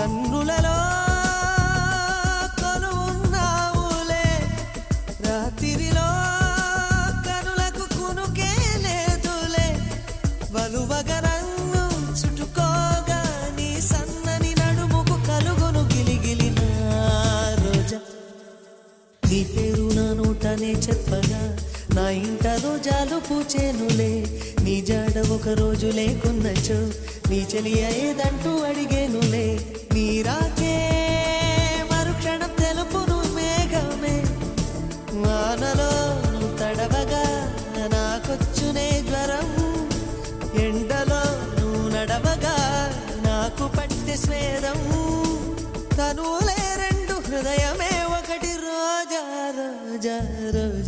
కన్నులలో కొలువున్నావులే రాత్రిలో కనులకు కునుకే లేదులే వలువగా నన్ను చుట్టుకోగా నీ సన్నని నడుముకు కలుగును గిలిగిలిన రోజా నీ పేరు నా నోటనే చెప్పగా నా ఇంట రోజాలు పూచేనులే నీ జాడ ఒక రోజు లేకున్నచో నీ చెలియ ఏదంటూ అడిగేనులే నీ రాకే మరుక్షణం తెలుపును మేఘమే వానలో తడవగా నాకొచ్చునే జ్వరం ఎండలో నువ్వు నడవగా నాకు పట్టె స్వేదం తనులే రెండు హృదయమే ఒకటి రోజా రోజా రోజా